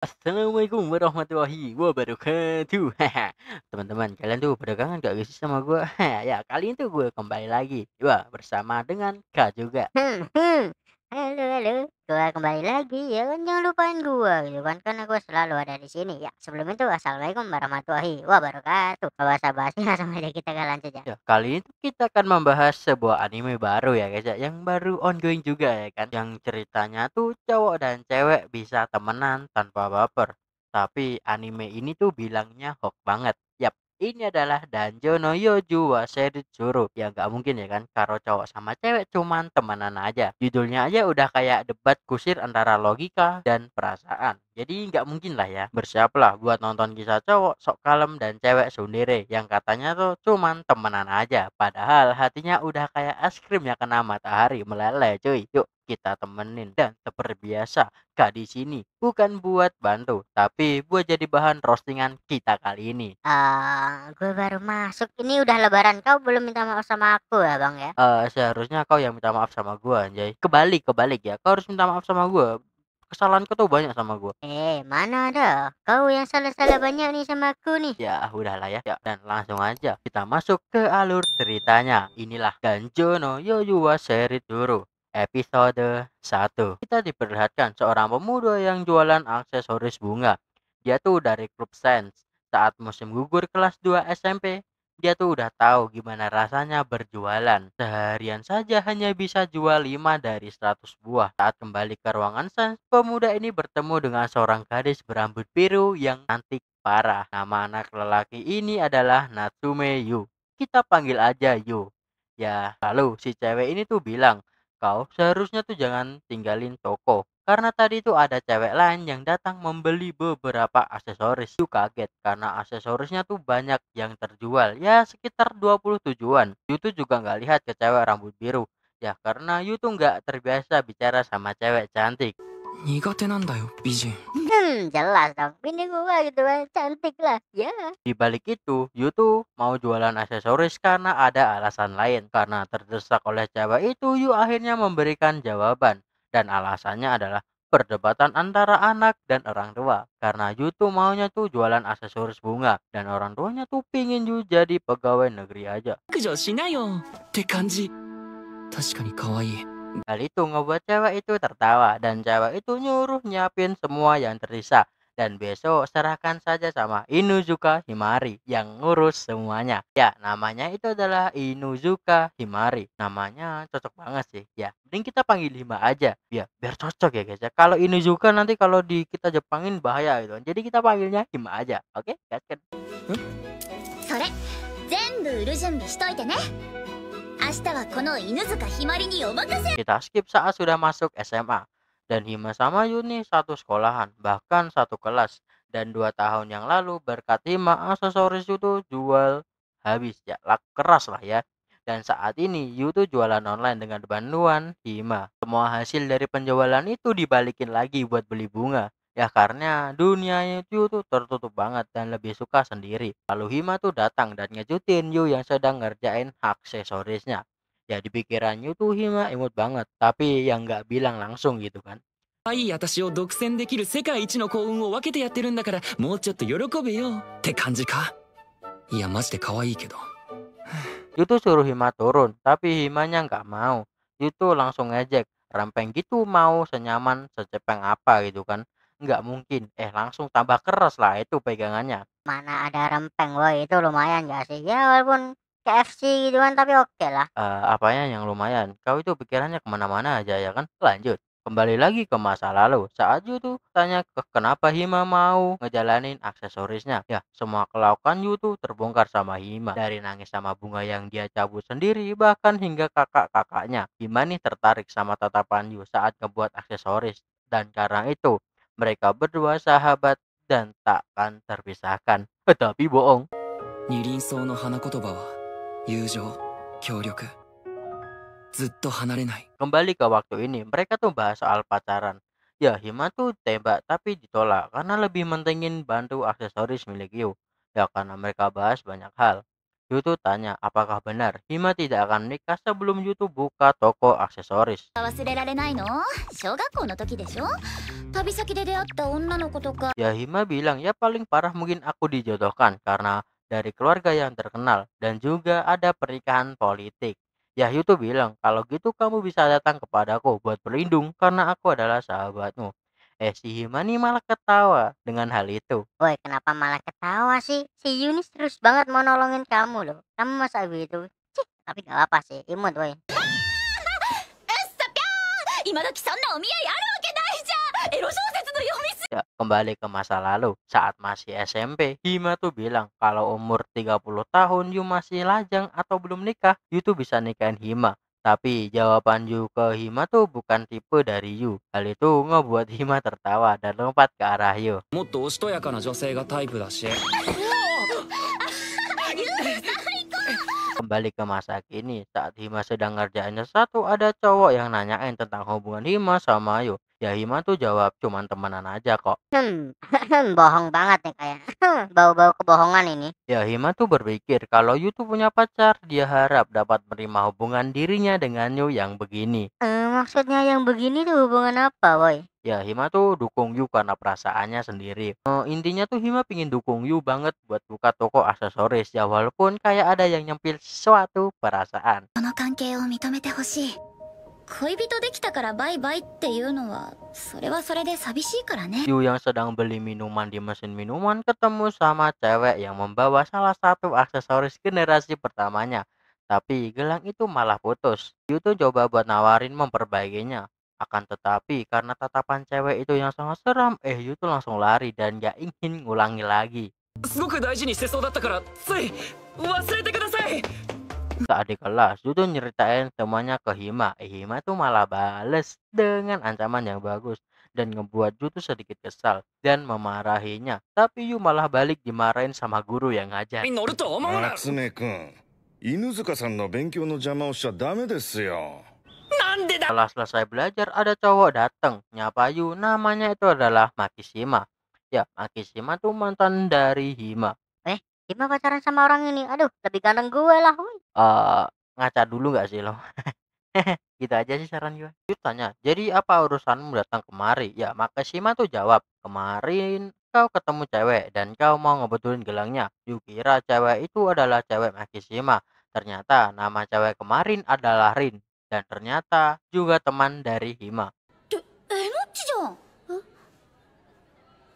Assalamualaikum warahmatullahi wabarakatuh. Teman-teman, kalian tuh pada kangen gak sih sama gue? Ya, kali ini tuh gue kembali lagi. Wah, bersama dengan Kak juga. Halo halo, gua kembali lagi ya kan, jangan lupain gua gitu kan, karena gua selalu ada di sini ya. Sebelum itu assalamualaikum warahmatullahi wabarakatuh. Basa-basi langsung aja kita ke lanjut ya. Ya, kali ini tuh kita akan membahas sebuah anime baru ya guys ya, yang baru ongoing juga ya kan. Yang ceritanya tuh cowok dan cewek bisa temenan tanpa baper. Tapi anime ini tuh bilangnya hook banget. Yap, ini adalah Danjo no Yoju wa Seiritsuru. Ya nggak mungkin ya kan, kalau cowok sama cewek cuman temenan aja. Judulnya aja udah kayak debat kusir antara logika dan perasaan. Jadi nggak mungkin lah ya. Bersiaplah buat nonton kisah cowok sok kalem dan cewek sundere yang katanya tuh cuman temenan aja. Padahal hatinya udah kayak es krim yang kena matahari meleleh cuy. Yuk kita temenin dan seperti biasa Kak di sini bukan buat bantu tapi buat jadi bahan roastingan kita kali ini. Gue baru masuk, ini udah lebaran, kau belum minta maaf sama aku ya Bang ya? Seharusnya kau yang minta maaf sama gua anjay. Kebalik kebalik ya. Kau harus minta maaf sama gua. Kesalahanku tuh banyak sama gua. Mana ada, kau yang salah-salah banyak nih sama aku nih. Ya, udahlah ya. Ya, dan langsung aja kita masuk ke alur ceritanya. Inilah Danjo no Yoyuwa Serituru. Episode 1. Kita diperlihatkan seorang pemuda yang jualan aksesoris bunga. Dia tuh dari klub Sense. Saat musim gugur kelas 2 SMP, dia tuh udah tahu gimana rasanya berjualan. Seharian saja hanya bisa jual 5 dari 100 buah. Saat kembali ke ruangan Sense, pemuda ini bertemu dengan seorang gadis berambut biru yang cantik parah. Nama anak lelaki ini adalah Natsume Yu. Kita panggil aja Yu. Ya, lalu si cewek ini tuh bilang, kau seharusnya tuh jangan tinggalin toko. Karena tadi tuh ada cewek lain yang datang membeli beberapa aksesoris. Yu kaget karena aksesorisnya tuh banyak yang terjual. Ya sekitar 27-an. Yu tuh juga nggak lihat ke cewek rambut biru. Ya karena Yu tuh nggak terbiasa bicara sama cewek cantik. 苦手なんだよ、美人。Jelas dong, bini gua gitu kan, cantik lah, ya. Di balik itu, Yu tuh mau jualan aksesoris karena ada alasan lain. Karena terdesak oleh cewek itu, Yu akhirnya memberikan jawaban. Dan alasannya adalah perdebatan antara anak dan orang tua. Karena Yu tuh maunya tuh jualan aksesoris bunga. Dan orang tuanya tuh pingin Yu jadi pegawai negeri aja. 白状しなよって感じ。確かに可愛い。Hal itu ngebuat cewek itu tertawa dan cewek itu nyuruh nyiapin semua yang tersisa. Dan besok serahkan saja sama Inuzuka Himari yang ngurus semuanya. Ya, namanya itu adalah Inuzuka Himari. Namanya cocok banget sih. Ya, mending kita panggil Hima aja. Ya, biar cocok ya guys ya. Kalau Inuzuka nanti kalau di kita Jepangin bahaya gitu. Jadi kita panggilnya Hima aja. Oke, gaskan. それ全部売る準備しといてね。明日はこの犬塚ひまりにお任せ。 Kita skip saat sudah masuk SMA. Dan Hima sama Yuni satu sekolahan, bahkan satu kelas. Dan 2 tahun yang lalu berkat Hima, aksesoris itu jual habis ya, keras lah ya. Dan saat ini Yu tuh jualan online dengan bantuan Hima. Semua hasil dari penjualan itu dibalikin lagi buat beli bunga. Ya karena dunianya Yu tuh tertutup banget dan lebih suka sendiri. Lalu Hima tuh datang dan ngejutin Yu yang sedang ngerjain aksesorisnya. Ya di pikirannya tuh Hima imut banget, tapi yang nggak bilang langsung gitu kan. 可愛い私を独占できる世界一の幸運を分けてやってるんだから、もうちょっと喜べよって感じか。いや、マジで可愛いけど。Yu tuh suruh Hima turun, tapi Himanya nggak mau. Yu tuh langsung ngejek, rempeng gitu mau senyaman secepeng apa gitu kan. Nggak mungkin, langsung tambah keras lah itu pegangannya. Mana ada rempeng, woi itu lumayan gak sih? Ya walaupun KFC gitu kan, tapi oke lah. Apanya yang lumayan, kau itu pikirannya kemana-mana aja ya kan? Lanjut, kembali lagi ke masa lalu. Saat Yu tuh tanya ke kenapa Hima mau ngejalanin aksesorisnya. Ya, semua kelakuan Yu tuh terbongkar sama Hima. Dari nangis sama bunga yang dia cabut sendiri, bahkan hingga kakak-kakaknya. Hima nih tertarik sama tatapan Yu saat ngebuat aksesoris. Dan karena itu, mereka berdua sahabat dan takkan terpisahkan. Tapi bohong. 二輪草の花言葉は、友情、協力。ずっと離れない。 Kembali ke waktu ini, mereka tuh bahas soal pacaran. Ya, Hima tuh tembak tapi ditolak karena lebih mentingin bantu aksesoris milik Yu. Ya, karena mereka bahas banyak hal. Yu tuh tanya apakah benar Hima tidak akan menikah sebelum Yu tuh buka toko aksesoris. 忘れられないの？小学校の時でしょ？旅先で出会った女の子とか。 Ya Hima bilang ya paling parah mungkin aku dijodohkan karena dari keluarga yang terkenal dan juga ada pernikahan politik. Ya Yu tuh bilang kalau gitu kamu bisa datang kepadaku buat berlindung karena aku adalah sahabatmu. Si Hima nih malah ketawa dengan hal itu. Woi, kenapa malah ketawa sih? Si Yunis terus banget mau nolongin kamu loh. Kamu masa begitu? Cih, tapi gak apa sih, imut woi. 今時そんなお見合いあるわけないじゃん。エロ小説の読みすぎ。 Ya, kembali ke masa lalu, saat masih SMP, Hima tuh bilang kalau umur 30 tahun Yu masih lajang atau belum nikah, Yu tuh bisa nikahin Hima. Tapi jawaban Yu ke Hima tuh bukan tipe dari Yu. Hal itu ngebuat Hima tertawa dan lompat ke arah Yu. もっとおしとやかな女性がタイプだし。 Kembali ke masa kini, saat Hima sedang ngerjain sesuatu, ada cowok yang nanyain tentang hubungan Hima sama Yu. Ya Hima tuh jawab cuman temenan aja kok. Bohong banget nih kayak. Bau-bau kebohongan ini. Ya Hima tuh berpikir kalau Yu tuh punya pacar, dia harap dapat menerima hubungan dirinya dengan Yu yang begini. Maksudnya yang begini tuh hubungan apa, woi? Ya Hima tuh dukung Yu karena perasaannya sendiri. Intinya tuh Hima pingin dukung Yu banget buat buka toko aksesoris ya walaupun kayak ada yang nyempil sesuatu perasaan. この関係を認めてほしい。恋人できたからバイバイっていうのは、それはそれで寂しいからね。 Yu yang sedang beli minuman di mesin minuman ketemu sama cewek yang membawa salah satu aksesoris generasi pertamanya. Tapi gelang itu malah putus. Yu tuh coba buat nawarin memperbaikinya. Akan tetapi karena tatapan cewek itu yang sangat seram, Yu tuh langsung lari dan gak ingin ngulangi lagi. すごく大事にしてそうだったからつい忘れてください。 Saat di kelas, Yu tuh nyeritain semuanya ke Hima. Hima tuh malah bales dengan ancaman yang bagus dan ngebuat Yu tuh sedikit kesal dan memarahinya. Tapi Yu malah balik dimarahin sama guru yang ngajar. 乗ると思うな。夏目くん、犬塚さんの勉強の邪魔をしちゃダメですよ。なんでだ。 Setelah selesai belajar, ada cowok datang nyapa Yu. Namanya itu adalah Makishima. Ya, Makishima tuh mantan dari Hima. Hima pacaran sama orang ini. Aduh, lebih ganteng gue lah, woi. Ngaca dulu nggak sih lo? Gitu aja sih saran gue. Yu tanya, jadi apa urusanmu datang kemari? Ya, Makishima tuh jawab, kemarin kau ketemu cewek dan kau mau ngebetulin gelangnya. Yu kira cewek itu adalah cewek Makishima. Ternyata nama cewek kemarin adalah Rin. Dan ternyata juga teman dari Hima. えのっちじゃん。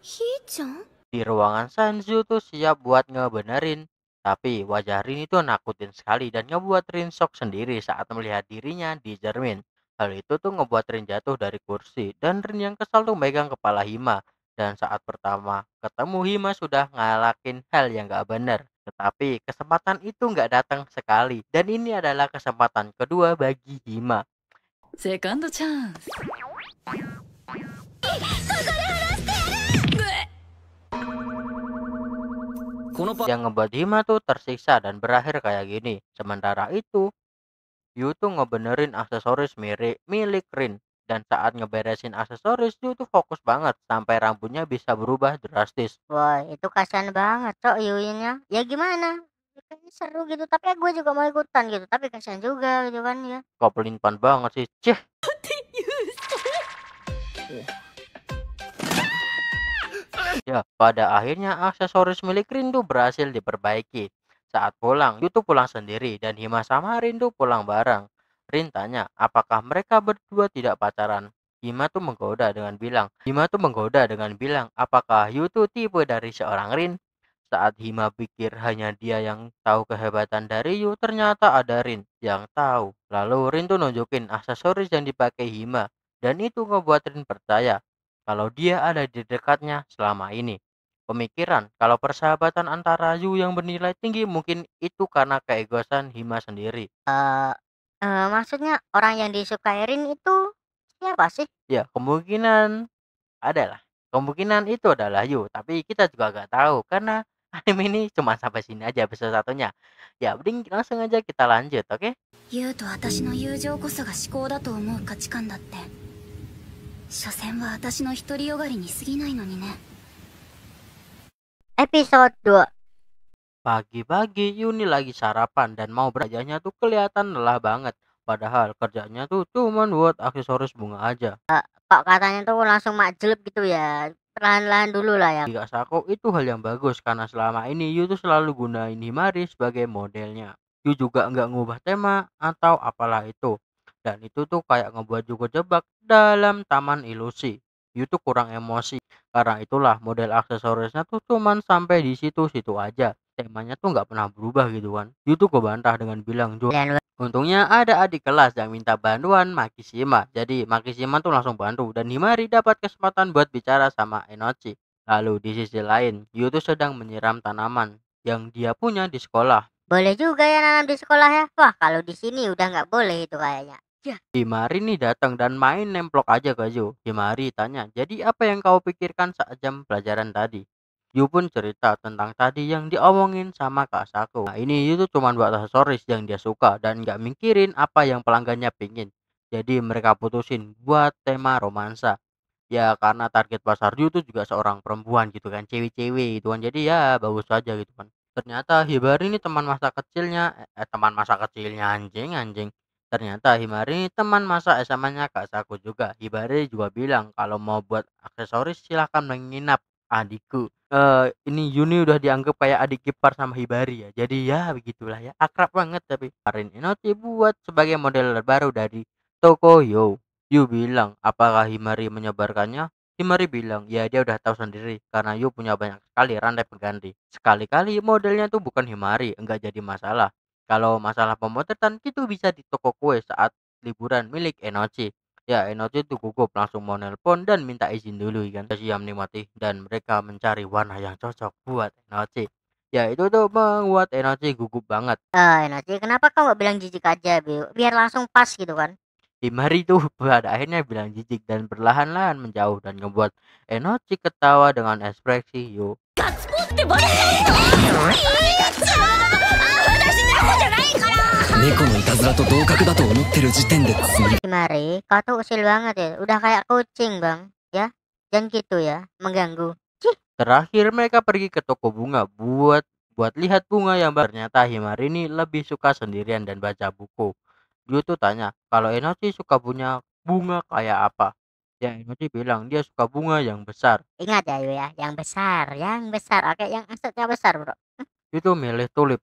ひーちゃん？ Di ruangan Sanju tuh siap buat ngebenerin. Tapi wajah Rin itu nakutin sekali dan ngebuat Rin shock sendiri saat melihat dirinya di cermin. Hal itu tuh ngebuat Rin jatuh dari kursi dan Rin yang kesal tuh megang kepala Hima. Dan saat pertama ketemu Hima sudah ngalakin hal yang gak bener. Tetapi kesempatan itu nggak datang sekali. Dan ini adalah kesempatan kedua bagi Hima. セカンドチャンス。 このパ Yang ngebuat Hima tuh tersiksa dan berakhir kayak gini. Sementara itu, Yu tuh ngebenerin aksesoris milik Rin. Dan saat ngeberesin aksesoris, Yu tuh fokus banget sampai rambutnya bisa berubah drastis. Woi, itu kasihan banget, Cok, Yuyinnya. Ya gimana? Ya, kayaknya seru gitu, tapi ya gue juga mau ikutan gitu. Tapi kasihan juga gitu kan ya. Kok pelinpan banget sih, cih. Ya, pada akhirnya aksesoris milik Rin tuh berhasil diperbaiki. Saat pulang, Yu tuh pulang sendiri dan Hima sama Rin tuh pulang bareng. Rin tanya, apakah mereka berdua tidak pacaran? Hima tuh menggoda dengan bilang, apakah Yu tuh tipe dari seorang Rin? Saat Hima pikir hanya dia yang tahu kehebatan dari Yu, ternyata ada Rin yang tahu. Lalu Rin tuh nunjukin aksesoris yang dipakai Hima. Dan itu ngebuat Rin percaya kalau dia ada di dekatnya selama ini. Pemikiran kalau persahabatan antara Yu yang bernilai tinggi mungkin itu karena keegoisan Hima sendiri. Maksudnya orang yang disukai Rin itu siapa sih? Ya, kemungkinan itu adalah Yu, tapi kita juga gak tahu karena anime ini cuma sampai sini aja episode satunya. Ya, mending langsung aja kita lanjut, oke? ユウと私の友情こそが至高だと思う価値観だって。所詮は私の独りよがりに過ぎないのにね。Episode 2. Pagi-pagi Yuni lagi sarapan dan mau beranjaknya tuh kelihatan lelah banget. Padahal kerjanya tuh cuman buat aksesoris bunga aja. Kok katanya tuh langsung makjleb gitu ya? Perlahan-lahan dulu lah ya. Di Kak Sako itu hal yang bagus karena selama ini Yu tuh selalu gunain Himari sebagai modelnya. Yu juga nggak ngubah tema atau apalah itu. Dan itu tuh kayak ngebuat Yu kejebak dalam taman ilusi. Yu tuh kurang emosi. Karena itulah model aksesorisnya tuh cuman sampai di situ-situ aja. Temanya tuh nggak pernah berubah gitu kan. Yu tuh kebantah dengan bilang, Dan untungnya ada adik kelas yang minta bantuan Makishima. Jadi Makishima tuh langsung bantu dan Himari dapat kesempatan buat bicara sama Enochi. Lalu di sisi lain, Yu tuh sedang menyiram tanaman yang dia punya di sekolah. boleh juga ya nanam di sekolah ya? Wah, kalau di sini udah nggak boleh itu kayaknya. Ya, Himari nih datang dan main nemplok aja ke Yu. Himari tanya, jadi apa yang kau pikirkan saat jam pelajaran tadi? Yu pun cerita tentang tadi yang diomongin sama Kak Sako. Nah ini Yu tuh cuma buat aksesoris yang dia suka dan nggak mikirin apa yang pelanggannya pingin. Jadi mereka putusin buat tema romansa. Ya karena target pasar Yu tuh juga seorang perempuan gitu kan, cewek-cewek gitu kan. Jadi ya bagus aja gitu kan. Ternyata Hibari ini teman masa kecilnya, teman masa kecilnya anjing anjing. Ternyata Himari teman masa SMA-nya Kak Saku juga. Hibari juga bilang kalau mau buat aksesoris silahkan menginap adikku. Ini Yuni udah dianggap kayak adik ipar sama Hibari ya. Jadi ya begitulah ya. Akrab banget tapi. Kemarin Inochi buat sebagai model terbaru dari Tokoyo. Yu bilang, apakah Himari menyebarkannya? Himari bilang, ya dia udah tahu sendiri karena Yu punya banyak sekali rantai pengganti. Sekali-kali modelnya tuh bukan Himari, enggak jadi masalah. Kalau masalah pemotretan itu bisa di toko kue saat liburan milik Enochi. Ya Enochi tuh gugup langsung mau nelpon dan minta izin dulu kan. Siam menikmati dan mereka mencari warna yang cocok buat Enochi. Ya itu tuh membuat Enochi gugup banget. Nanti kenapa kau nggak bilang jijik aja, biar langsung pas gitu kan? Himari tuh pada akhirnya bilang jijik dan perlahan-lahan menjauh dan ngebuat Enochi ketawa dengan ekspresi Yu. ってバレちゃうのいいちゃ私猫じゃないから猫のいたずらと同格だと思ってる時点で罪 Mari, kau tuh usil banget ya. Udah kayak kucing bang, ya? Jangan gitu ya, mengganggu. Terakhir mereka pergi ke toko bunga buat lihat bunga yang baru. Ternyata Himari ini lebih suka sendirian dan baca buku. Yu tuh tanya kalau Enochi suka punya bunga kayak apa. Ya Enochi bilang dia suka bunga yang besar. Ingat ya, Yu ya, yang besar. Oke, yang asetnya besar bro. Itu milih tulip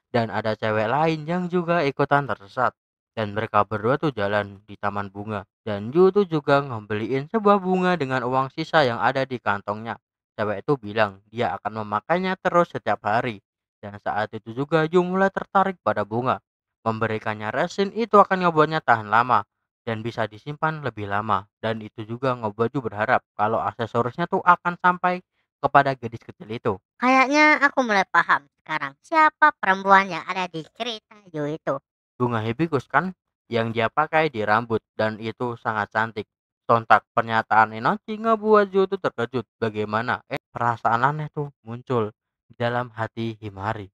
dan ada cewek lain yang juga ikutan tersesat. Dan mereka berdua tuh jalan di taman bunga. Dan Yu tuh juga ngembeliin sebuah bunga dengan uang sisa yang ada di kantongnya. Cewek itu bilang dia akan memakainya terus setiap hari. Dan saat itu juga Yu mulai tertarik pada bunga. Memberikannya resin itu akan ngebuatnya tahan lama dan bisa disimpan lebih lama. Dan itu juga ngebuat Yu berharap kalau aksesorisnya tuh akan sampai kepada gadis kecil itu. Kayaknya aku mulai paham sekarang siapa perempuan yang ada di cerita Yu itu. Bunga hibiscus kan yang dia pakai di rambut dan itu sangat cantik. Sontak pernyataan Enochi ngebuat Yu tuh terkejut bagaimana perasaan aneh tuh muncul di dalam hati Himari.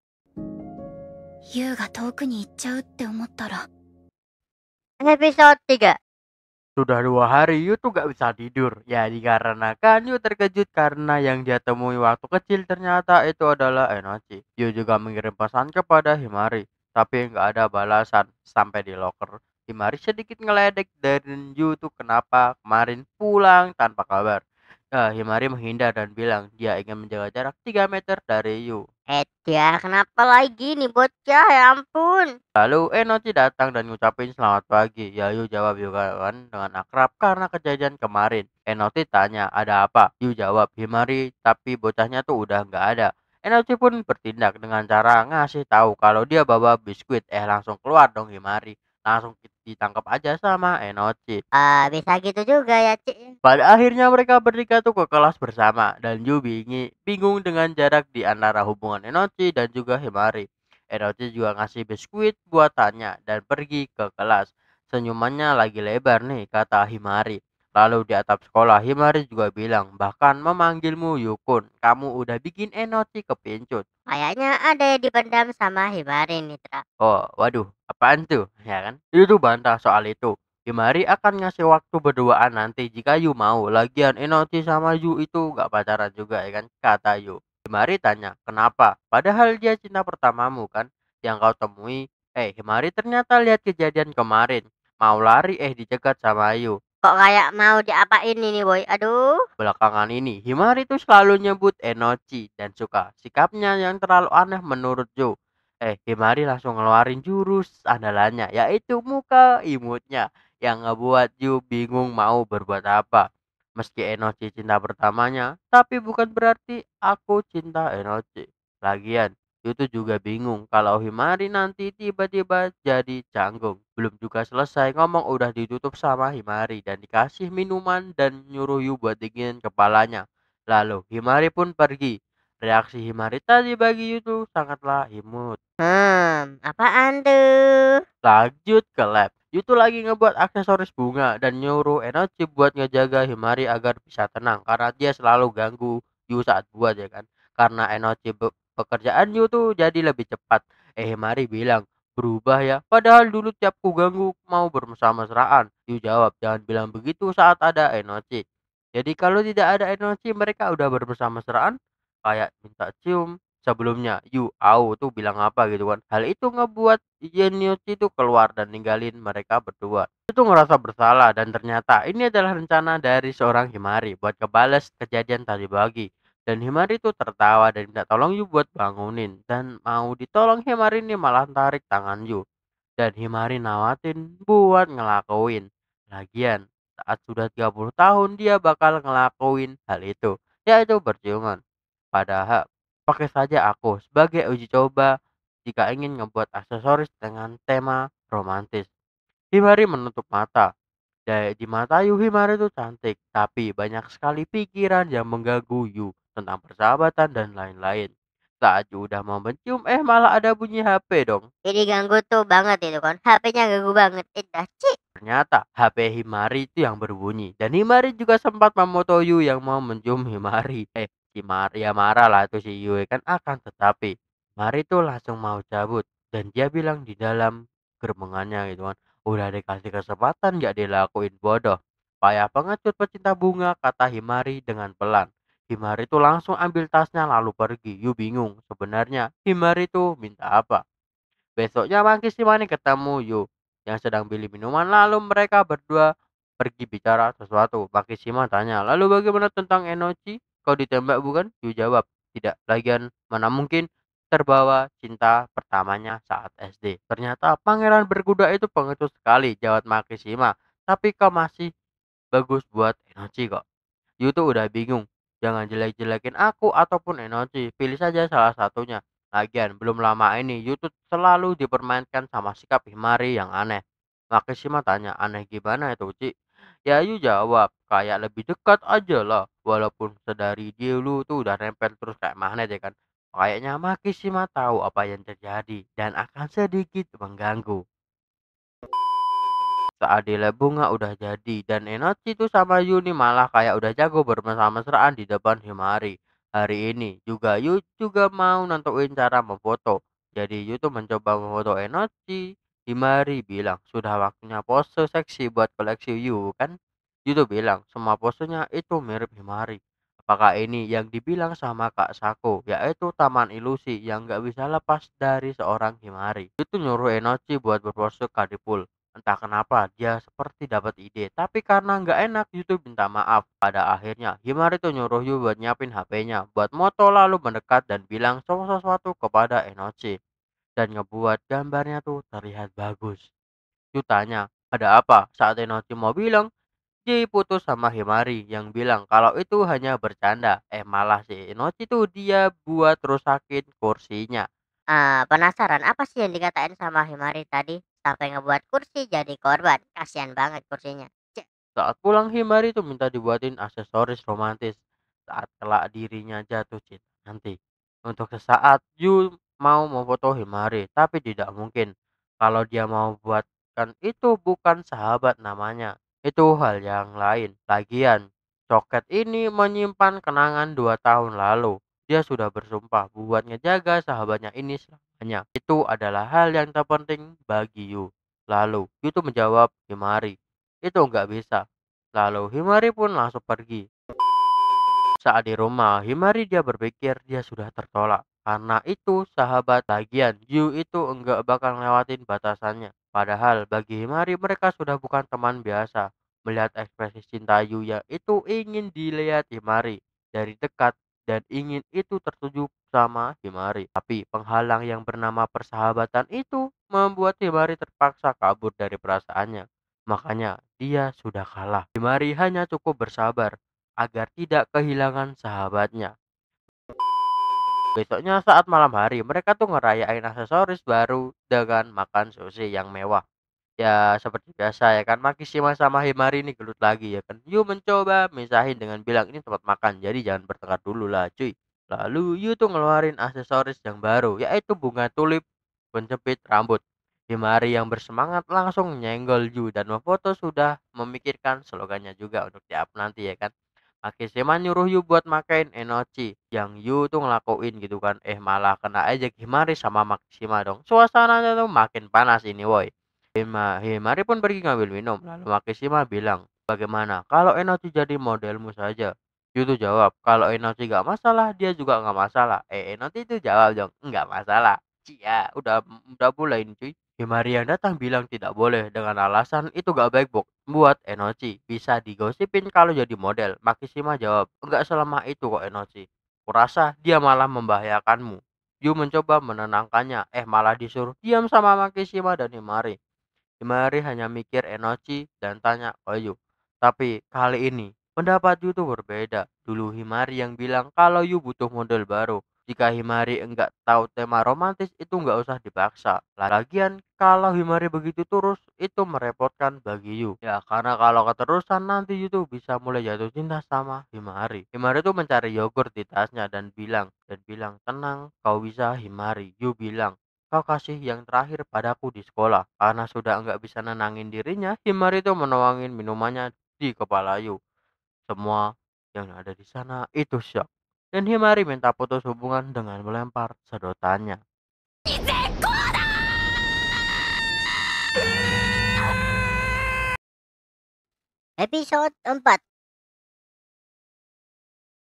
優が遠くに行っちゃうって思ったら Episode 3. Sudah 2 hari Yu tuh gak bisa tidur. Ya dikarenakan Yu terkejut karena yang dia temui waktu kecil ternyata itu adalah Enochi. Yu juga mengirim pesan kepada Himari. Tapi nggak ada balasan sampai di locker. Himari sedikit ngeledek dan Yu tuh kenapa kemarin pulang tanpa kabar. Himari menghindar dan bilang dia ingin menjaga jarak 3 meter dari Yu. Dia kenapa lagi nih bocah, ya ampun. Lalu Enochi datang dan ngucapin selamat pagi. Yu jawab juga kan dengan akrab karena kejadian kemarin. Enochi tanya ada apa? Yu jawab Himari tapi bocahnya tuh udah nggak ada. Enochi pun bertindak dengan cara ngasih tahu kalau dia bawa biskuit. Langsung keluar dong Himari. Langsung ditangkap aja sama Enochi. Bisa gitu juga ya, Cik. Pada akhirnya mereka bertiga tuh ke kelas bersama dan Yu bingung dengan jarak di antara hubungan Enochi dan juga Himari. Enochi juga ngasih biskuit buatannya dan pergi ke kelas. Senyumannya lagi lebar nih kata Himari. Lalu di atap sekolah Himari juga bilang bahkan memanggilmu Yukun. Kamu udah bikin Enochi kepincut. Kayaknya ada yang dipendam sama Himari nih, Tra. Oh waduh apaan tuh ya kan. Yu tuh bantah soal itu. Himari akan ngasih waktu berduaan nanti jika Yu mau. Lagian Enochi sama Yu itu gak pacaran juga ya kan kata Yu. Himari tanya, kenapa? Padahal dia cinta pertamamu kan, yang kau temui. Himari ternyata lihat kejadian kemarin. Mau lari dicegat sama Ayu. Kok kayak mau diapain ini boy? Aduh. Belakangan ini, Himari tuh selalu nyebut Enochi dan suka sikapnya yang terlalu aneh menurut Joe. Himari langsung ngeluarin jurus andalannya, yaitu muka imutnya yang ngebuat Joe bingung mau berbuat apa. Meski Enochi cinta pertamanya, tapi bukan berarti aku cinta Enochi. Lagian, Joe tuh juga bingung kalau Himari nanti tiba-tiba jadi canggung. Belum juga selesai ngomong udah ditutup sama Himari dan dikasih minuman dan nyuruh Yu buat dingin kepalanya. Lalu Himari pun pergi. Reaksi Himari tadi bagi Yu tuh sangatlah imut. Apaan tuh? Lanjut ke lab. Yu tuh lagi ngebuat aksesoris bunga dan nyuruh Enochi buat ngejaga Himari agar bisa tenang karena dia selalu ganggu Yu saat buat ya kan. Karena Enochi pekerjaan Yu tuh jadi lebih cepat. Himari bilang, berubah ya. Padahal dulu tiap ku ganggu mau bersama-mesraan. Yu jawab, jangan bilang begitu saat ada Enochi. Jadi kalau tidak ada Enochi mereka udah bersama-mesraan kayak minta cium. Sebelumnya Yu Au tuh bilang apa gitu kan. Hal itu ngebuat Zenyatta itu keluar dan ninggalin mereka berdua. Itu ngerasa bersalah dan ternyata ini adalah rencana dari seorang Himari buat ngebales kejadian tadi pagi. Dan Himari itu tertawa dan minta tolong Yu buat bangunin. Dan mau ditolong Himari ini malah tarik tangan Yu. Dan Himari nawatin buat ngelakuin. Lagian saat sudah 30 tahun dia bakal ngelakuin hal itu. Yaitu berciuman. Padahal pakai saja aku sebagai uji coba jika ingin membuat aksesoris dengan tema romantis. Himari menutup mata. Di mata Yu Himari itu cantik, tapi banyak sekali pikiran yang mengganggu Yu tentang persahabatan dan lain-lain. Saat Yu udah mau mencium, malah ada bunyi HP dong. Ini ganggu tuh banget itu kan. HP-nya ganggu banget. Cik. Ternyata HP Himari itu yang berbunyi dan Himari juga sempat memoto Yu yang mau mencium Himari. Si Maria marah lah itu si Yu kan akan tetapi Himari tuh langsung mau cabut dan dia bilang di dalam gerbengannya gitu kan. Udah dikasih kesempatan gak dilakuin bodoh. Payah pengecut pecinta bunga kata Himari dengan pelan. Himari tuh langsung ambil tasnya lalu pergi. Yu bingung sebenarnya Himari tuh minta apa. Besoknya Maki Shimane ketemu Yu yang sedang beli minuman lalu mereka berdua pergi bicara sesuatu. Maki Shima tanya, lalu bagaimana tentang Enochi? Kau ditembak bukan? Yu jawab, tidak. Lagian mana mungkin terbawa cinta pertamanya saat SD. Ternyata pangeran berkuda itu pengecut sekali, jawab Maki Shima. Tapi kau masih bagus buat Enochi kok. Yu tuh udah bingung. Jangan jelek-jelekin aku ataupun Enochi. Pilih saja salah satunya. Lagian belum lama ini Yu tuh selalu dipermainkan sama sikap Himari yang aneh. Makishima tanya, aneh gimana itu Ci? Ya Yu jawab, kayak lebih dekat aja lah. Walaupun sedari dulu tuh udah nempel terus kayak magnet ya kan. Kayaknya Makishima tahu apa yang terjadi dan akan sedikit mengganggu. Saat di bunga udah jadi dan Enochi tuh sama Yuni malah kayak udah jago bermesra-mesraan di depan Himari. Hari ini juga Yu juga mau nentuin cara memfoto. Jadi Yu tuh mencoba memfoto Enochi. Himari bilang sudah waktunya pose seksi buat koleksi Yu kan. Yu tuh bilang semua posenya itu mirip Himari. Apakah ini yang dibilang sama Kak Sako, yaitu taman ilusi yang gak bisa lepas dari seorang Himari. Itu nyuruh Enochi buat berpose kadipul. Entah kenapa dia seperti dapat ide, tapi karena nggak enak YouTube minta maaf. Pada akhirnya Himari tuh nyuruh Yu buat nyiapin HP-nya, buat moto lalu mendekat dan bilang sesuatu kepada Enochi dan ngebuat gambarnya tuh terlihat bagus. Yu tanya, ada apa? Saat Enochi mau bilang, dia putus sama Himari yang bilang kalau itu hanya bercanda. Malah si Enochi tuh dia buat rusakin kursinya. Penasaran apa sih yang dikatain sama Himari tadi? Sampai ngebuat kursi jadi korban. Kasihan banget kursinya. Cek. Saat pulang Himari tuh minta dibuatin aksesoris romantis saat kelak dirinya jatuh cinta nanti. Untuk sesaat Yu mau memfoto Himari, tapi tidak mungkin. Kalau dia mau buatkan itu bukan sahabat namanya. Itu hal yang lain. Lagian, coket ini menyimpan kenangan 2 tahun lalu. Dia sudah bersumpah buat ngejaga sahabatnya ini selamanya. Itu adalah hal yang terpenting bagi Yu. Lalu, Yu tuh menjawab Himari. Itu nggak bisa. Lalu Himari pun langsung pergi. Saat di rumah, Himari dia berpikir dia sudah tertolak. Karena itu sahabat bagian Yu itu enggak bakal lewatin batasannya. Padahal bagi Himari mereka sudah bukan teman biasa. Melihat ekspresi cinta Yu yang itu ingin dilihat Himari dari dekat dan ingin itu tertuju sama Himari. Tapi penghalang yang bernama persahabatan itu membuat Himari terpaksa kabur dari perasaannya. Makanya dia sudah kalah. Himari hanya cukup bersabar agar tidak kehilangan sahabatnya. Besoknya saat malam hari, mereka tuh ngerayain aksesoris baru dengan makan sushi yang mewah. Ya seperti biasa ya kan, Makishima sama Himari ini gelut lagi ya kan. Yu mencoba misahin dengan bilang ini tempat makan, jadi jangan bertengkar dulu lah cuy. Lalu Yu tuh ngeluarin aksesoris yang baru, yaitu bunga tulip penjepit rambut. Himari yang bersemangat langsung nyenggol Yu dan memfoto sudah memikirkan slogannya juga untuk di-up nanti ya kan. Makishima nyuruh Yu buat makain enochi yang Yu tuh ngelakuin gitu kan. Malah kena ejek Himari sama Makishima dong. Suasananya tuh makin panas ini woi. Himari pun pergi ngambil minum. Lalu Makishima bilang, bagaimana kalau enochi jadi modelmu saja? Yu tuh jawab, kalau enochi gak masalah, dia juga gak masalah. Enochi itu jawab dong, nggak masalah. Cia, udah mulai ini cuy. Himari yang datang bilang tidak boleh dengan alasan itu gak baik buat Enochi. Bisa digosipin kalau jadi model. Makishima jawab, enggak selama itu kok Enochi. Kurasa dia malah membahayakanmu. Yu mencoba menenangkannya, malah disuruh diam sama Makishima dan Himari. Himari hanya mikir Enochi dan tanya ke Yu. Tapi kali ini pendapat Yu tuh berbeda. Dulu Himari yang bilang kalau Yu butuh model baru. Jika Himari enggak tahu tema romantis itu enggak usah dipaksa. Lagian kalau Himari begitu terus itu merepotkan bagi Yu. Ya karena kalau keterusan nanti Yu tuh bisa mulai jatuh cinta sama Himari. Himari tuh mencari yogurt di tasnya dan bilang tenang kau bisa Himari. Yu bilang kau kasih yang terakhir padaku di sekolah. Karena sudah enggak bisa nenangin dirinya, Himari itu menuangin minumannya di kepala Yu. Semua yang ada di sana itu syok. Dan Himari minta putus hubungan dengan melempar sedotannya. Episode 4.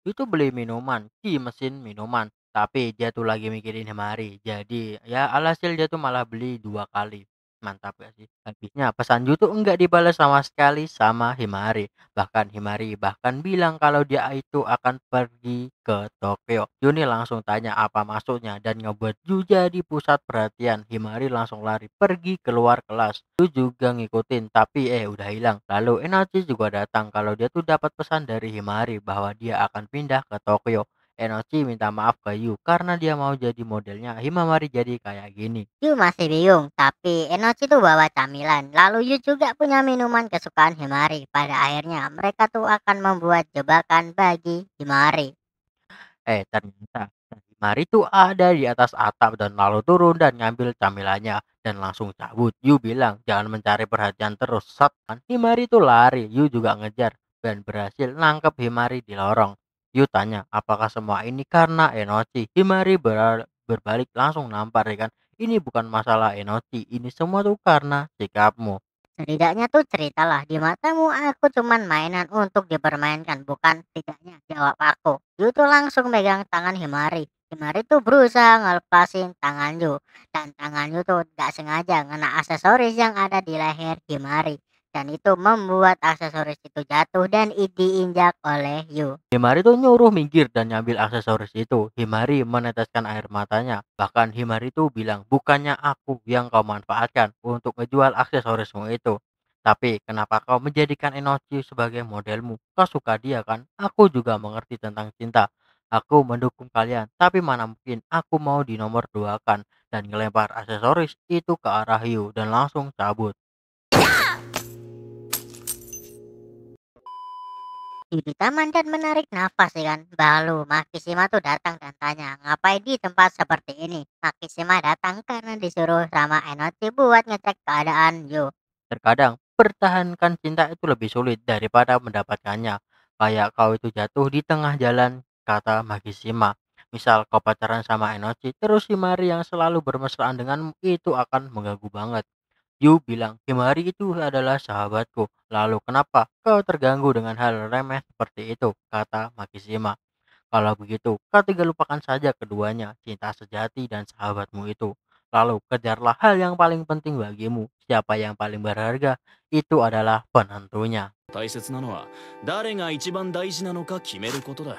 Itu beli minuman di mesin minuman. Tapi dia tuh lagi mikirin Himari. Jadi ya alhasil dia tuh malah beli 2 kali. Mantap gak sih? Habisnya pesan Yu tuh enggak dibalas sama sekali sama Himari. Bahkan Himari bahkan bilang kalau dia itu akan pergi ke Tokyo. Yu nih langsung tanya apa maksudnya dan ngebuat Yu jadi pusat perhatian. Himari langsung lari pergi keluar kelas. Yu juga ngikutin tapi udah hilang. Lalu Enochi juga datang kalau dia tuh dapat pesan dari Himari bahwa dia akan pindah ke Tokyo. Enochi minta maaf ke Yu karena dia mau jadi modelnya Himawari jadi kayak gini. Yu masih bingung, tapi Enochi tuh bawa camilan. Lalu Yu juga punya minuman kesukaan Himari. Pada akhirnya mereka tuh akan membuat jebakan bagi Himari. Ternyata Himari tuh ada di atas atap dan lalu turun dan ngambil camilannya dan langsung cabut. Yu bilang jangan mencari perhatian terus. Sat kan Himari tuh lari. Yu juga ngejar dan berhasil nangkep Himari di lorong. Yu tanya apakah semua ini karena Enochi. Himari berbalik langsung nampar ya kan. Ini bukan masalah Enochi. Ini semua tuh karena sikapmu. Setidaknya tuh ceritalah di matamu aku cuman mainan untuk dipermainkan, bukan tidaknya, jawab aku. Yu tuh langsung megang tangan Himari. Himari tuh berusaha ngelepasin tangan Yu. Dan tangan Yu tuh gak sengaja ngena aksesoris yang ada di leher Himari. Dan itu membuat aksesoris itu jatuh dan diinjak oleh Yu. Himari tuh nyuruh minggir dan nyambil aksesoris itu. Himari meneteskan air matanya. Bahkan Himari tuh bilang, bukannya aku yang kau manfaatkan untuk ngejual aksesorismu itu. Tapi kenapa kau menjadikan Enochi sebagai modelmu? Kau suka dia kan? Aku juga mengerti tentang cinta. Aku mendukung kalian. Tapi mana mungkin aku mau dinomor duakan dan ngelempar aksesoris itu ke arah Yu dan langsung cabut. Di taman dan menarik nafas ya kan. Lalu Makishima tuh datang dan tanya ngapain di tempat seperti ini. Makishima datang karena disuruh sama Enochi buat ngecek keadaan Yu. Terkadang pertahankan cinta itu lebih sulit daripada mendapatkannya. Kayak kau itu jatuh di tengah jalan, kata Makishima. Misal kau pacaran sama Enochi, terus Himari yang selalu bermesraan denganmu itu akan mengganggu banget. Yu bilang, Himari itu adalah sahabatku. Lalu kenapa kau terganggu dengan hal remeh seperti itu? Kata Makishima. Kalau begitu, kau tinggal lupakan saja keduanya, cinta sejati dan sahabatmu itu. Lalu kejarlah hal yang paling penting bagimu. Siapa yang paling berharga, itu adalah penentunya. 大切なのは誰が一番大事なのか決めることだ。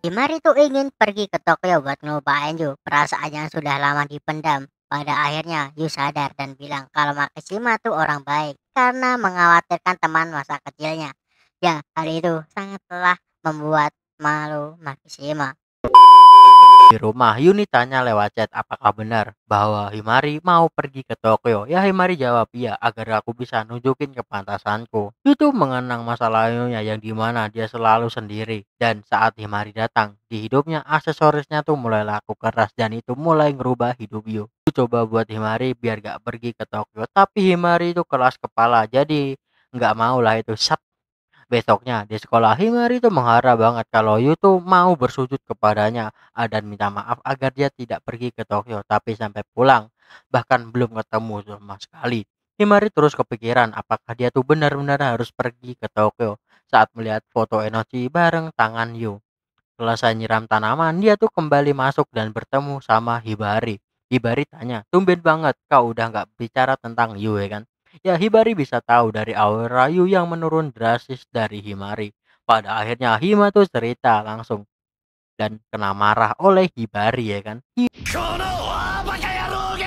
Himari tuh ingin pergi ke Tokyo buat ngelupain Yu perasaan yang sudah lama dipendam. Pada akhirnya Yu sadar dan bilang kalau Makishima tuh orang baik karena mengkhawatirkan teman masa kecilnya. Ya, hal itu sangat telah membuat malu Makishima. Di rumah, Yuni tanya lewat chat apakah benar bahwa Himari mau pergi ke Tokyo. Ya Himari jawab iya agar aku bisa nunjukin kepantasanku. Itu mengenang masa lalunya yang dimana dia selalu sendiri. Dan saat Himari datang, di hidupnya aksesorisnya tuh mulai laku keras dan itu mulai ngerubah hidup Yu. Yu coba buat Himari biar gak pergi ke Tokyo. Tapi Himari itu keras kepala jadi nggak mau lah itu. Besoknya di sekolah Himari itu mengharap banget kalau Yu tuh mau bersujud kepadanya dan minta maaf agar dia tidak pergi ke Tokyo tapi sampai pulang bahkan belum ketemu sama sekali. Himari terus kepikiran apakah dia tuh benar-benar harus pergi ke Tokyo saat melihat foto Enochi bareng tangan Yu. Selesai nyiram tanaman, dia tuh kembali masuk dan bertemu sama Hibari. Hibari tanya, tumben banget kau udah nggak bicara tentang Yu ya kan? Ya Hibari bisa tahu dari aura Yu yang menurun drastis dari Himari. Pada akhirnya Hima tuh cerita langsung dan kena marah oleh Hibari ya kan? このバカ野郎が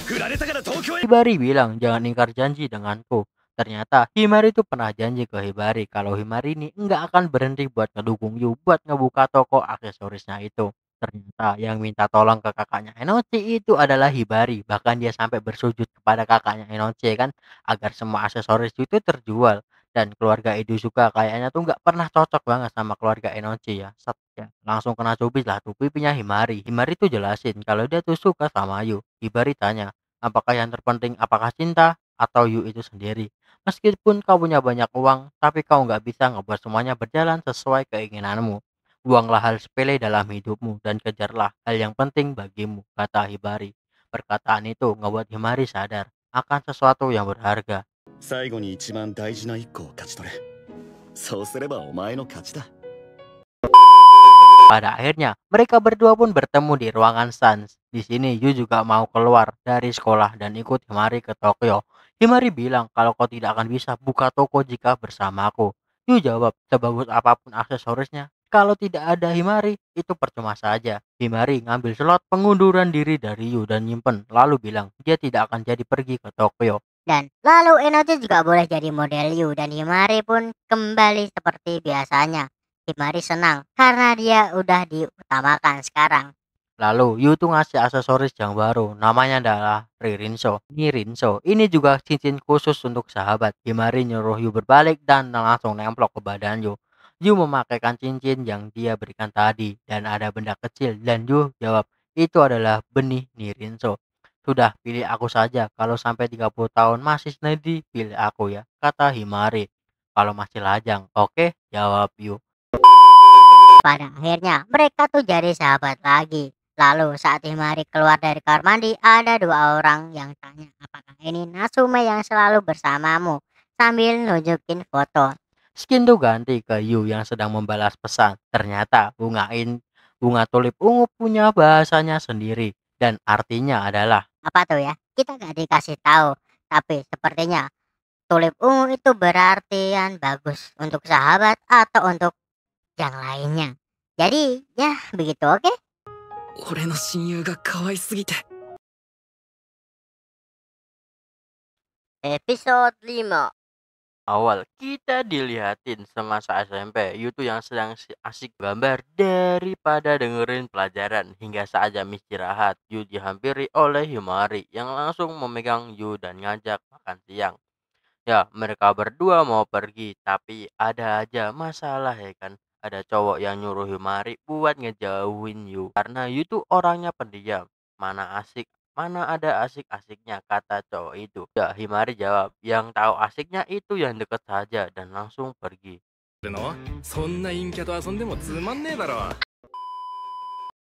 振られたから東京へ Hibari bilang jangan ingkar janji denganku. Ternyata Himari itu pernah janji ke Hibari kalau Himari ini nggak akan berhenti buat ngedukung Yu buat ngebuka toko aksesorisnya itu. Ternyata yang minta tolong ke kakaknya Enochi itu adalah Hibari. Bahkan dia sampai bersujud kepada kakaknya Enochi kan agar semua aksesoris itu terjual. Dan keluarga Idusuka kayaknya tuh nggak pernah cocok banget sama keluarga Enochi ya. Set, ya. Langsung kena cubit lah tuh pipinya Himari. Himari tuh jelasin kalau dia tuh suka sama Yu. Hibari tanya, apakah yang terpenting apakah cinta atau Yu itu sendiri? Meskipun kau punya banyak uang, tapi kau nggak bisa ngebuat semuanya berjalan sesuai keinginanmu. Buanglah hal sepele dalam hidupmu dan kejarlah hal yang penting bagimu, kata Hibari. Perkataan itu ngebuat Himari sadar akan sesuatu yang berharga. 最後に一番大事な一個を勝ち取れ。そうすればお前の勝ちだ。 Pada akhirnya, mereka berdua pun bertemu di ruangan Sans. Di sini, Yu juga mau keluar dari sekolah dan ikut Himari ke Tokyo. Himari bilang kalau kau tidak akan bisa buka toko jika bersamaku. Yu jawab, sebagus apapun aksesorisnya, kalau tidak ada Himari, itu percuma saja. Himari ngambil slot pengunduran diri dari Yu dan nyimpen, lalu bilang dia tidak akan jadi pergi ke Tokyo. Dan lalu Enochi juga boleh jadi model Yu dan Himari pun kembali seperti biasanya. Himari senang karena dia udah diutamakan sekarang. Lalu Yu tuh ngasih aksesoris yang baru, namanya adalah Ririnso. Ini Rinso, ini juga cincin khusus untuk sahabat. Himari nyuruh Yu berbalik dan langsung nemplok ke badan Yu. Yu memakaikan cincin yang dia berikan tadi dan ada benda kecil dan Yu jawab itu adalah benih Nirinso. Sudah pilih aku saja, kalau sampai 30 tahun masih snedy pilih aku ya, kata Himari. Kalau masih lajang, oke, jawab Yu. Pada akhirnya mereka tuh jadi sahabat lagi. Lalu saat Himari keluar dari kamar mandi ada dua orang yang tanya apakah ini Natsume yang selalu bersamamu sambil nunjukin foto. Skin tuh ganti ke Yu yang sedang membalas pesan. Ternyata bunga tulip ungu punya bahasanya sendiri dan artinya adalah Apa tuh ya? Kita gak dikasih tahu. Tapi sepertinya tulip ungu itu berartian bagus untuk sahabat atau untuk yang lainnya. Jadi ya begitu oke? 俺の親友が可愛すぎて。 Episode 5. awal kita dilihatin semasa SMP Yu tuh yang sedang asik gambar daripada dengerin pelajaran hingga saat jam istirahat Yu dihampiri oleh Himari yang langsung memegang Yu dan ngajak makan siang. Ya, mereka berdua mau pergi, tapi ada aja masalah ya kan. Ada cowok yang nyuruh Himari buat ngejauhin Yu. Karena Yu tuh orangnya pendiam. Mana ada asik-asiknya kata cowok itu. Ya, Himari jawab, yang tahu asiknya itu yang deket saja dan langsung pergi. そんな陰キャと遊んでもつまんねえだろ。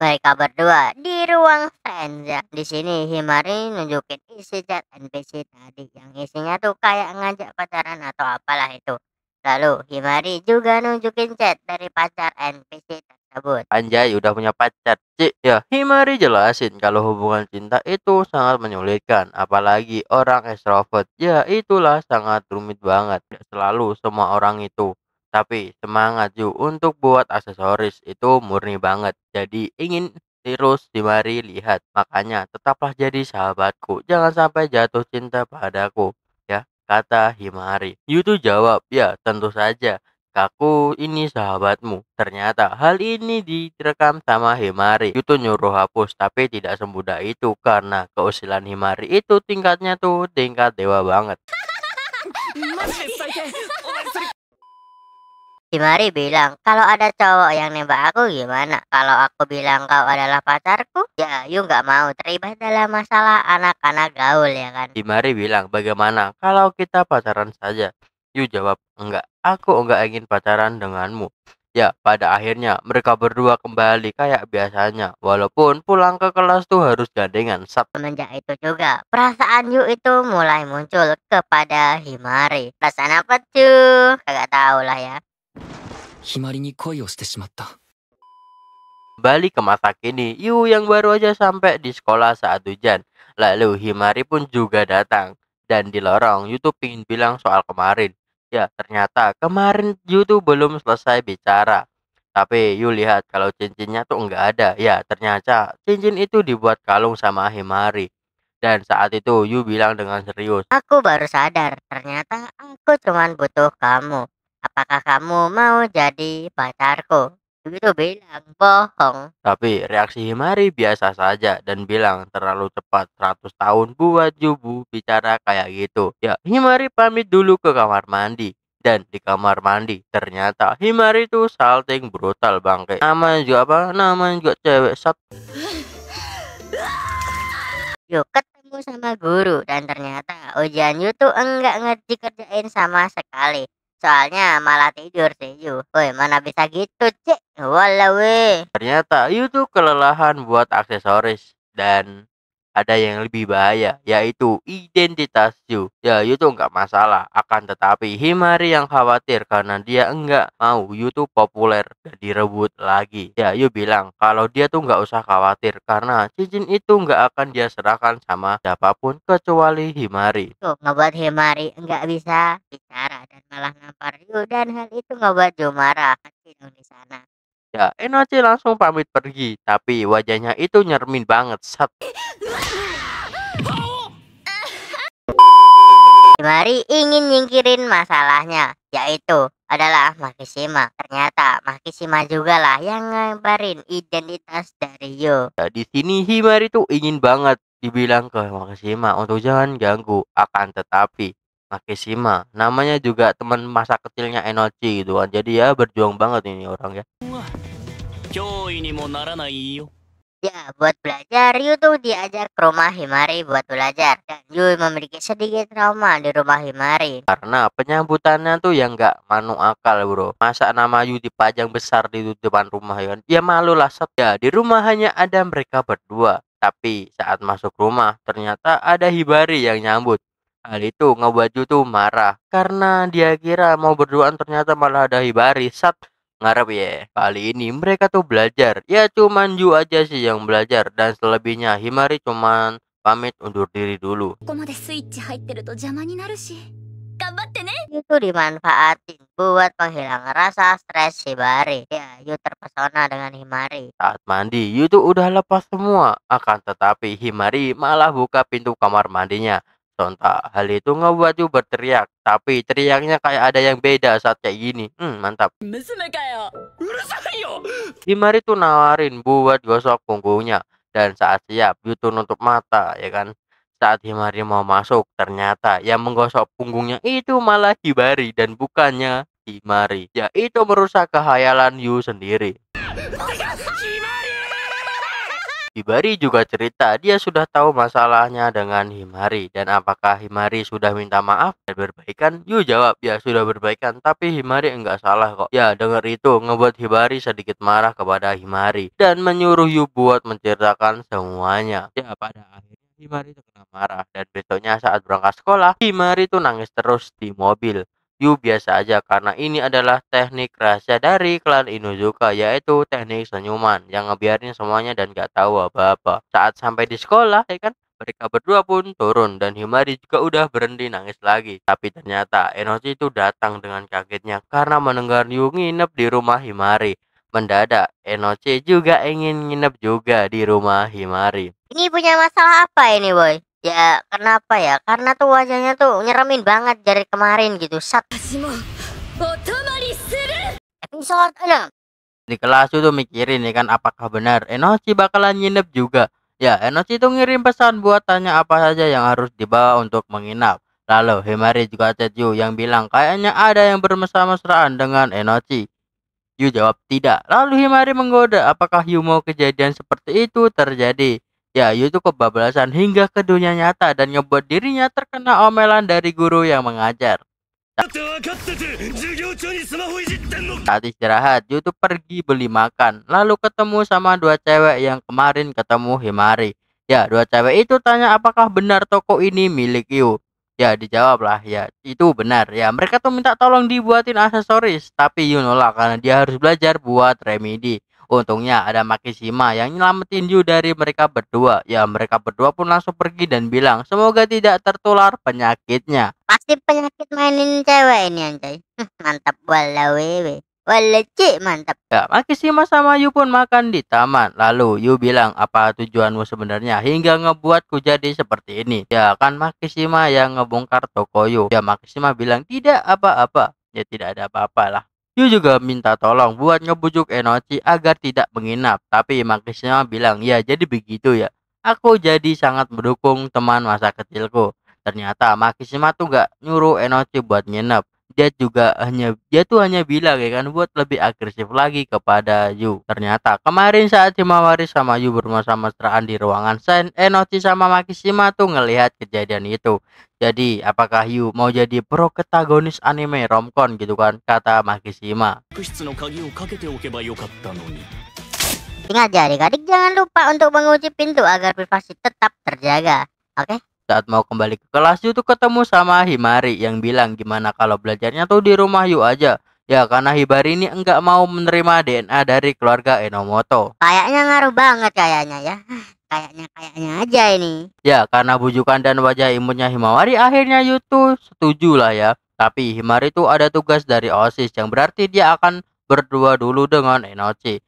Mereka berdua di ruang friends ya. Di sini Himari nunjukin isi chat NPC tadi yang isinya tuh kayak ngajak pacaran atau apalah itu. Lalu Himari juga nunjukin chat dari pacar NPC tersebut. Anjay, udah punya pacar. Cik, ya Himari jelasin kalau hubungan cinta itu sangat menyulitkan, apalagi orang extrovert. Ya itulah sangat rumit banget. Tidak selalu semua orang itu. Tapi semangat yuk untuk buat aksesoris itu murni banget. Jadi ingin terus Himari lihat. Makanya tetaplah jadi sahabatku. Jangan sampai jatuh cinta padaku. Ya, kata Himari. Yutu jawab, ya tentu saja. Aku ini sahabatmu. Ternyata hal ini direkam sama Himari. Yuto nyuruh hapus, tapi tidak semudah itu karena keusilan Himari itu tingkatnya tuh tingkat dewa banget. Himari bilang, kalau ada cowok yang nembak aku gimana? Kalau aku bilang kau adalah pacarku, ya you nggak mau terlibat dalam masalah anak-anak gaul ya kan? Himari bilang, bagaimana kalau kita pacaran saja? Yu jawab, enggak, aku enggak ingin pacaran denganmu. Ya, pada akhirnya mereka berdua kembali kayak biasanya. Walaupun pulang ke kelas tuh harus gandengan. Semenjak itu juga, perasaan Yu itu mulai muncul kepada Himari. Perasaan apa tuh? Kagak tahu lah ya. ひまりに恋をしてしまった。 Balik ke masa kini, Yu yang baru aja sampai di sekolah saat hujan. Lalu Himari pun juga datang. Dan di lorong, Yu tuh pingin bilang soal kemarin. Ya, ternyata kemarin Yu tuh belum selesai bicara. Tapi Yu lihat kalau cincinnya tuh enggak ada. Ya, ternyata cincin itu dibuat kalung sama Himari. Dan saat itu Yu bilang dengan serius, Aku baru sadar, ternyata aku cuman butuh kamu. Apakah kamu mau jadi pacarku? Itu bilang bohong. tapi reaksi Himari biasa saja dan bilang terlalu cepat 100 tahun buat Yubu bicara kayak gitu. Ya, Himari pamit dulu ke kamar mandi. Dan di kamar mandi ternyata Himari tuh salting brutal bangke. Namanya juga apa? Namanya juga cewek sat. Yuk ketemu sama guru dan ternyata ujian Yu tuh enggak dikerjain sama sekali. Soalnya malah tidur sih Yu. Woi mana bisa gitu cek. Walau weh. Ternyata Yu tuh kelelahan buat aksesoris dan ada yang lebih bahaya yaitu identitas Yu. Ya Yu tuh nggak masalah, akan tetapi Himari yang khawatir karena dia enggak mau Yu tuh populer dan direbut lagi. Ya Yu bilang kalau dia tuh nggak usah khawatir karena cincin itu nggak akan dia serahkan sama siapapun kecuali Himari. Tuh ngebuat Himari enggak bisa bicara dan malah nampar Yu dan hal itu ngebuat Yu marah. Kecil dong di sana. Ya Enochi langsung pamit pergi tapi wajahnya itu nyermin banget. Sat. Himari ingin nyingkirin masalahnya, yaitu adalah Makishima. Ternyata Makishima juga lah yang ngebarin identitas dari Yu. Ya, di sini Himari tuh ingin banget dibilang ke Makishima untuk jangan ganggu. Akan tetapi Makishima namanya juga teman masa kecilnya Enochi gitu kan. Jadi ya berjuang banget ini orang ya. 脅威にもならないよ。 Ya, buat belajar, Yu tuh diajak ke rumah Himari buat belajar. Dan Yu memiliki sedikit trauma di rumah Himari. Karena penyambutannya tuh yang nggak manu akal bro. Masa nama Yu dipajang besar di depan rumah ya kan. Ya malu lah Sat. Ya di rumah hanya ada mereka berdua. Tapi saat masuk rumah ternyata ada Hibari yang nyambut. Hal itu ngebuat Yu tuh marah. Karena dia kira mau berduaan ternyata malah ada Hibari. Sat. Ngarep ya. Kali ini mereka tuh belajar. Ya cuman Yu aja sih yang belajar. Dan selebihnya Himari cuman pamit undur diri dulu. ここまでスイッチ入ってると邪魔になるし頑張ってね Yu tuh dimanfaatin buat penghilang rasa stres Hibari. Ya, Yu terpesona dengan Himari. Saat mandi, Yu tuh udah lepas semua. Akan tetapi Himari malah buka pintu kamar mandinya. Sontak, hal itu ngebuat Yu berteriak. Tapi teriaknya kayak ada yang beda saat kayak gini. Mantap. 娘かよ。うるさいよ。 Himari tuh nawarin buat gosok punggungnya. Dan saat siap, Yu tuh nutup mata, ya kan. Saat Himari mau masuk, ternyata yang menggosok punggungnya itu malah Hibari dan bukannya Himari. Ya itu merusak kehayalan Yu sendiri. Hibari juga cerita dia sudah tahu masalahnya dengan Himari dan apakah Himari sudah minta maaf dan berbaikan. Yu jawab ya sudah berbaikan, tapi Himari enggak salah kok. Ya dengar itu ngebuat Hibari sedikit marah kepada Himari dan menyuruh Yu buat menceritakan semuanya. Ya pada akhirnya Himari terkena marah dan besoknya saat berangkat sekolah Himari tuh nangis terus di mobil. Yu biasa aja karena ini adalah teknik rahasia dari klan Inuzuka, yaitu teknik senyuman yang ngebiarin semuanya dan gak tahu apa-apa. Saat sampai di sekolah ya kan, mereka berdua pun turun dan Himari juga udah berhenti nangis lagi. Tapi ternyata Enochi itu datang dengan kagetnya karena mendengar Yu nginep di rumah Himari. Mendadak Enochi juga ingin nginep juga di rumah Himari. Ini punya masalah apa ini, boy? Ya, kenapa ya? Karena tuh wajahnya tuh nyeremin banget dari kemarin gitu. Episode 6. Di kelas itu mikirin nih kan apakah benar Enochi bakalan nginep juga. Ya Enochi itu ngirim pesan buat tanya apa saja yang harus dibawa untuk menginap. Lalu Himari juga chat Yu yang bilang kayaknya ada yang bermesra-mesraan dengan Enochi. Yu jawab tidak. Lalu Himari menggoda apakah Yu mau kejadian seperti itu terjadi. Ya Yu tuh kebablasan hingga ke dunia nyata dan ngebuat dirinya terkena omelan dari guru yang mengajar. Saat istirahat, Yu tuh pergi beli makan, lalu ketemu sama dua cewek yang kemarin ketemu Himari. Ya, dua cewek itu tanya apakah benar toko ini milik Yu. Ya, dijawab lah, ya itu benar. Ya, mereka tuh minta tolong dibuatin aksesoris, tapi Yu nolak karena dia harus belajar buat remedi. Untungnya ada Makishima yang nyelamatin Yu dari mereka berdua. Ya, mereka berdua pun langsung pergi dan bilang semoga tidak tertular penyakitnya. Pasti penyakit mainin cewek ini anjay. Mantap wala wewe. Wala cik mantap. Ya, Makishima sama Yu pun makan di taman. Lalu Yu bilang apa tujuanmu sebenarnya hingga ngebuatku jadi seperti ini. Ya kan Makishima yang ngebongkar toko Yu. Ya Makishima bilang tidak apa-apa. Ya tidak ada apa-apa lah. Yu juga minta tolong buat ngebujuk Enochi agar tidak menginap. Tapi Makishima bilang ya jadi begitu ya. Aku jadi sangat mendukung teman masa kecilku. Ternyata Makishima tuh gak nyuruh Enochi buat nginep. Dia tuh hanya bilang ya kan buat lebih agresif lagi kepada Yu. Ternyata kemarin saat Himawari sama Yu bermesra-mesraan di ruangan Sen, Enochi sama Makishima tuh ngelihat kejadian itu. Jadi apakah Yu mau jadi protagonis anime romcon gitu kan, kata Makishima. Ingat ya adik-adik, jangan lupa untuk mengunci pintu agar privasi tetap terjaga. Oke? Saat mau kembali ke kelas Yu tuh ketemu sama Himari yang bilang gimana kalau belajarnya tuh di rumah Yu aja. Ya karena Hibari ini enggak mau menerima DNA dari keluarga Enomoto. Kayaknya ngaruh banget kayaknya ya. Kayaknya aja ini. Ya karena bujukan dan wajah imutnya Himawari akhirnya Yu tuh setuju lah ya. Tapi Himari tuh ada tugas dari OSIS yang berarti dia akan berdua dulu dengan Enochi.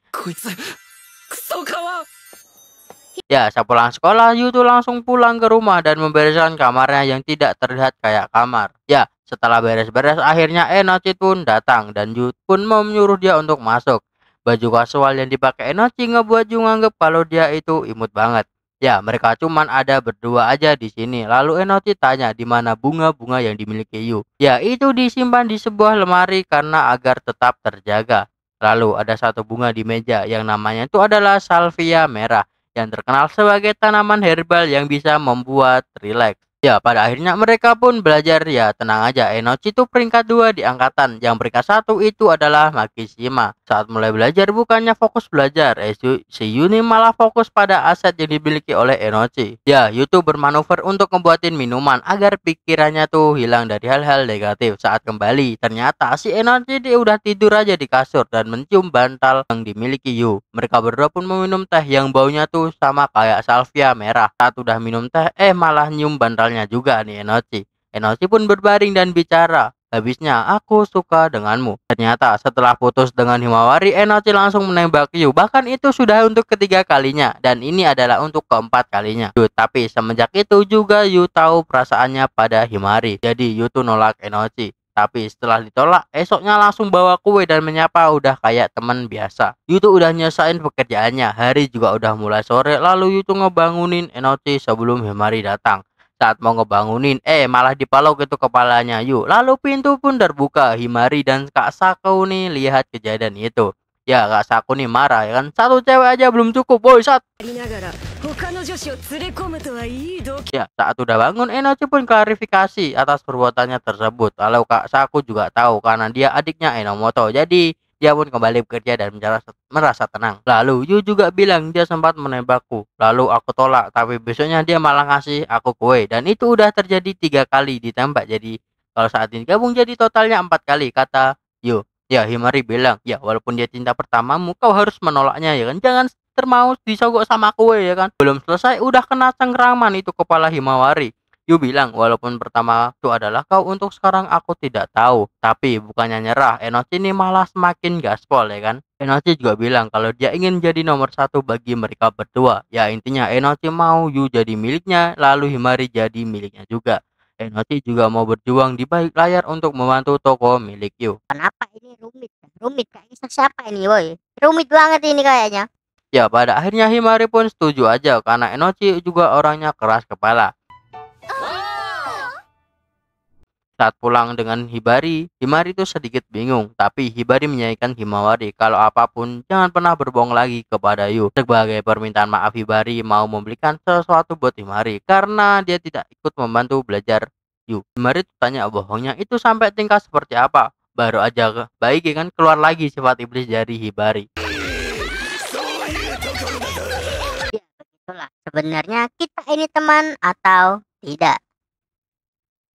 Ya, sepulang sekolah, Yu tuh langsung pulang ke rumah dan membereskan kamarnya yang tidak terlihat kayak kamar. Ya, setelah beres-beres, akhirnya Enochi pun datang dan Yu pun menyuruh dia untuk masuk. Baju kasual yang dipakai Enochi ngebuat Yu nganggep kalau dia itu imut banget. Ya, mereka cuman ada berdua aja di sini. Lalu Enochi tanya di mana bunga-bunga yang dimiliki Yu. Ya, itu disimpan di sebuah lemari karena agar tetap terjaga. Lalu ada satu bunga di meja yang namanya itu adalah salvia merah, yang terkenal sebagai tanaman herbal yang bisa membuat rileks. Ya, pada akhirnya mereka pun belajar. Ya, tenang aja, Enochi itu peringkat 2 di angkatan. Yang peringkat 1 itu adalah Makishima. Saat mulai belajar bukannya fokus belajar, si Yuni malah fokus pada aset yang dimiliki oleh Enochi. Ya, Yu tuh bermanuver untuk ngebuatin minuman agar pikirannya tuh hilang dari hal-hal negatif. Saat kembali, ternyata si Enochi dia udah tidur aja di kasur dan mencium bantal yang dimiliki Yu. Mereka berdua pun meminum teh yang baunya tuh sama kayak salvia merah. Saat udah minum teh, malah nyium bantalnya juga nih Enochi. Enochi pun berbaring dan bicara. Habisnya aku suka denganmu. Ternyata setelah putus dengan Himawari, Enochi langsung menembak Yu. Bahkan itu sudah untuk ketiga kalinya dan ini adalah untuk keempat kalinya. Tapi semenjak itu juga Yu tahu perasaannya pada Himawari. Jadi Yu tuh nolak Enochi. Tapi setelah ditolak, esoknya langsung bawa kue dan menyapa udah kayak teman biasa. Yu tuh udah nyesain pekerjaannya. Hari juga udah mulai sore, lalu Yu tuh ngebangunin Enochi sebelum Himawari datang. Saat mau ngebangunin, malah dipalok itu kepalanya Yu. Lalu pintu pun terbuka. Himari dan Kak Sako nih lihat kejadian itu. Ya Kak Saku nih marah ya kan. Satu cewek aja belum cukup, boy. Ya, saat udah bangun, Enochi pun klarifikasi atas perbuatannya tersebut. Lalu Kak Saku juga tahu karena dia adiknya Enomoto. Jadi dia pun kembali bekerja dan merasa tenang. Lalu Yu juga bilang dia sempat menembakku. Lalu aku tolak, tapi besoknya dia malah ngasih aku kue. Dan itu udah terjadi 3 kali ditembak. Jadi kalau saat ini gabung jadi totalnya 4 kali, kata Yu. Ya, Himari bilang, ya walaupun dia cinta pertamamu, kau harus menolaknya ya kan. Jangan termau disogok sama kue ya kan. Belum selesai udah kena cengkraman itu kepala Himawari. Yu bilang, walaupun pertama itu adalah kau, untuk sekarang aku tidak tahu. Tapi bukannya nyerah, Enochi ini malah semakin gaspol ya kan. Enochi juga bilang kalau dia ingin jadi nomor 1 bagi mereka berdua. Ya intinya Enochi mau Yu jadi miliknya, lalu Himari jadi miliknya juga. Enochi juga mau berjuang di balik layar untuk membantu toko milik Yu. Kenapa ini rumit? Rumit kayaknya siapa ini, boy? Rumit banget ini kayaknya. Ya pada akhirnya Himari pun setuju aja karena Enochi juga orangnya keras kepala. Saat pulang dengan Hibari itu sedikit bingung, tapi Hibari menyayangkan Himawari kalau apapun jangan pernah berbohong lagi kepada Yu. Sebagai permintaan maaf, Hibari mau membelikan sesuatu buat Himari karena dia tidak ikut membantu belajar Yu. Himari tanya bohongnya itu sampai tingkat seperti apa. Baru aja baik ya kan, keluar lagi sifat iblis dari Hibari. Ya, begitulah. Sebenarnya kita ini teman atau tidak?